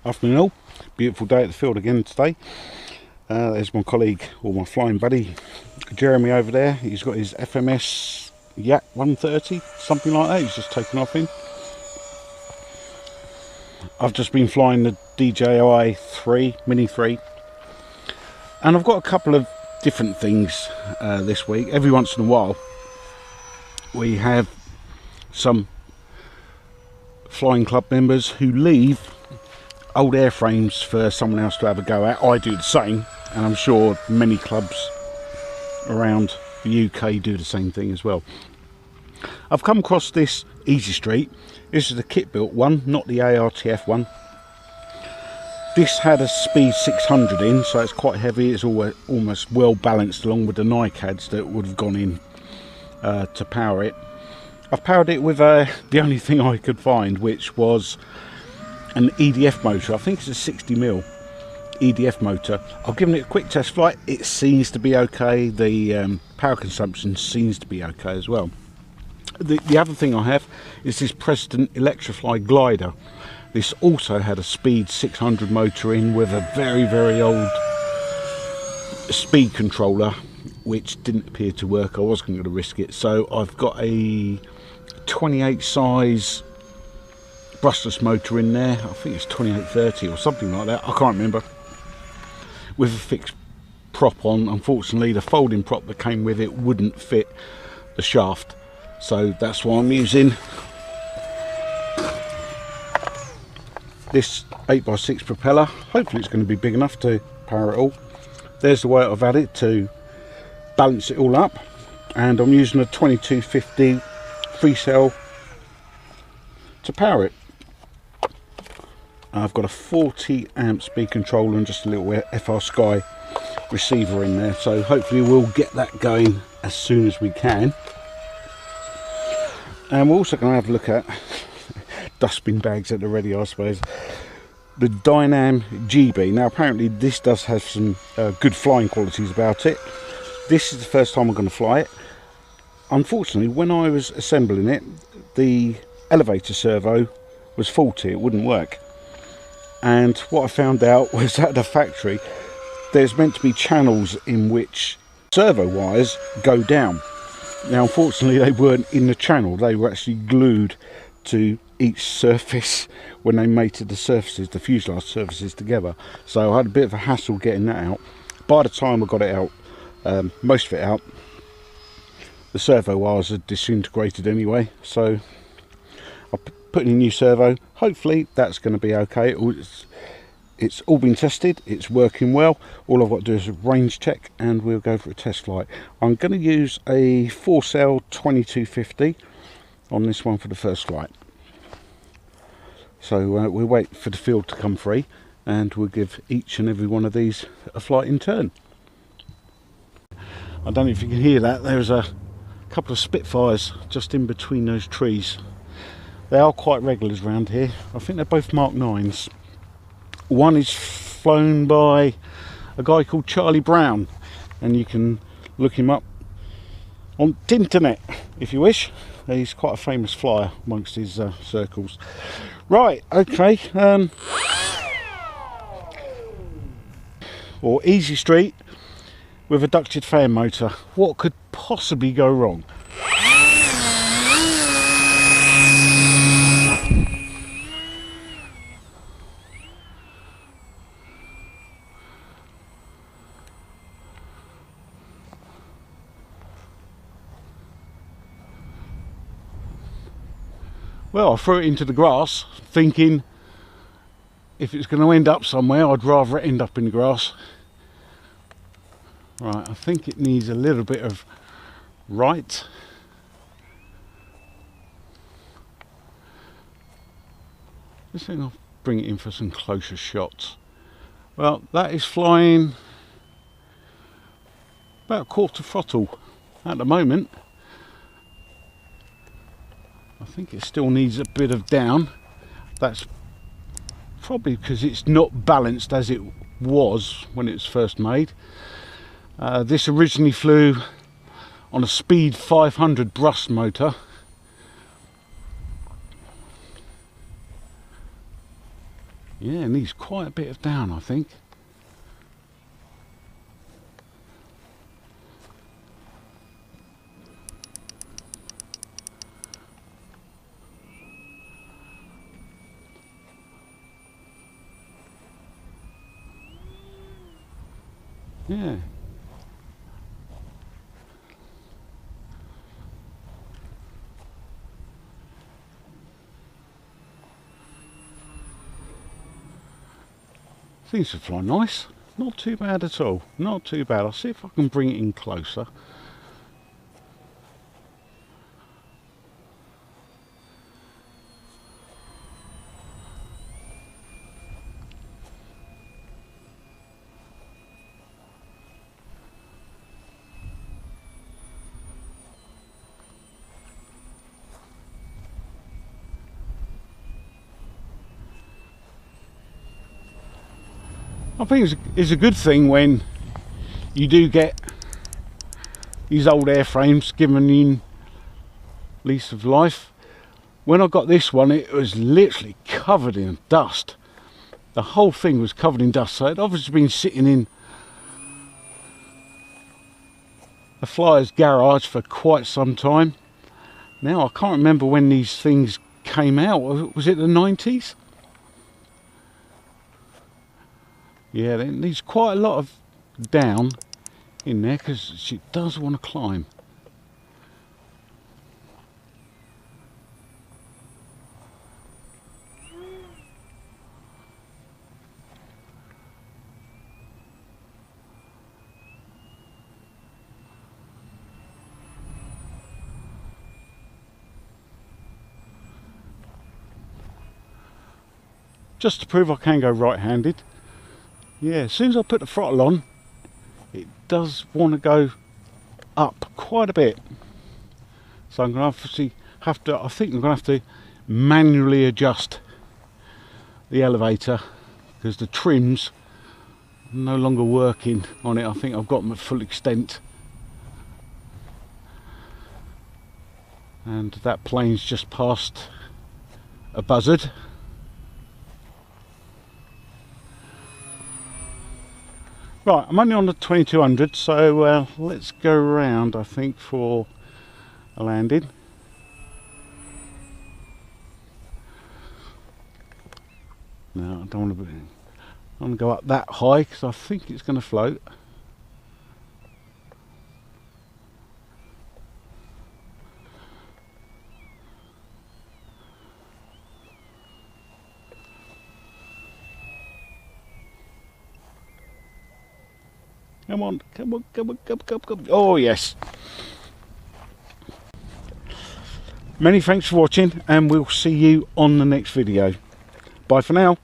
Afternoon all. Beautiful day at the field again today. There's my colleague, or my flying buddy, Jeremy over there. He's got his FMS Yak 130, something like that. He's just taken off in. I've just been flying the DJI 3, Mini 3. And I've got a couple of different things this week. Every once in a while, we have some flying club members who leave old airframes for someone else to have a go at. I do the same, and I'm sure many clubs around the UK do the same thing as well. I've come across this Easystreet. This is the kit built one, not the ARTF one. This had a speed 600 in, so it's quite heavy. It's almost well balanced along with the NICADs that would have gone in to power it. I've powered it with the only thing I could find, which was an EDF motor. I think it's a 60mm EDF motor. I've given it a quick test flight. It seems to be okay. The power consumption seems to be okay as well. The other thing I have is this President Electrifly glider. This also had a speed 600 motor in with a very old speed controller, which didn't appear to work. I wasn't going to risk it, so I've got a 28 size brushless motor in there. I think it's 2830 or something like that, I can't remember, with a fixed prop on. Unfortunately, the folding prop that came with it wouldn't fit the shaft, so that's why I'm using this 8x6 propeller. Hopefully it's going to be big enough to power it all. There's the way I've had it to balance it all up, and I'm using a 2250 free cell to power it. I've got a 40 amp speed controller and just a little FR Sky receiver in there, so hopefully we'll get that going as soon as we can. And we're also going to have a look at dustbin bags at the ready, I suppose. The Dynam GB. Now apparently this does have some good flying qualities about it. This is the first time I'm going to fly it. Unfortunately, when I was assembling it, the elevator servo was faulty. It wouldn't work. And what I found out was at the factory, there's meant to be channels in which servo wires go down. Now unfortunately they weren't in the channel, they were actually glued to each surface when they mated the surfaces, the fuselage surfaces together. So I had a bit of a hassle getting that out. By the time I got it out, most of it out, the servo wires had disintegrated anyway, so I put in a new servo. Hopefully that's going to be okay. It's all been tested, it's working well. All I've got to do is range check and we'll go for a test flight. I'm going to use a 4-cell 2250 on this one for the first flight. So we'll wait for the field to come free and we'll give each and every one of these a flight in turn. I don't know if you can hear that, there's a couple of Spitfires just in between those trees. They are quite regulars around here. I think they're both Mark 9s. One is flown by a guy called Charlie Brown, and you can look him up on the internet if you wish. He's quite a famous flyer amongst his circles. Right, okay. Or Easystreet with a ducted fan motor. What could possibly go wrong? Well, I threw it into the grass, thinking if it's going to end up somewhere, I'd rather it end up in the grass. Right, I think it needs a little bit of right. I think I'll bring it in for some closer shots. Well, that is flying about quarter throttle at the moment. I think it still needs a bit of down. That's probably because it's not balanced as it was when it was first made. This originally flew on a speed 500 brush motor. Yeah, needs quite a bit of down, I think. Yeah. Seems to fly nice. Not too bad at all. Not too bad. I'll see if I can bring it in closer. I think it's a good thing when you do get these old airframes given in lease of life. When I got this one, it was literally covered in dust. The whole thing was covered in dust, so it obviously been sitting in a flyer's garage for quite some time. Now I can't remember when these things came out. Was it the 90s? Yeah, there needs quite a lot of down in there because she does want to climb. Just to prove I can go right-handed. Yeah, as soon as I put the throttle on, it does want to go up quite a bit. So I'm going to have to, I think I'm going to have to manually adjust the elevator because the trims are no longer working on it. I think I've got them at full extent. And that plane's just passed a buzzard. Right, I'm only on the 2200, so let's go around, I think, for a landing. No, I don't want to go up that high because I think it's going to float. Come on, come on, come on, come on, come on. Oh, yes. Many thanks for watching, and we'll see you on the next video. Bye for now.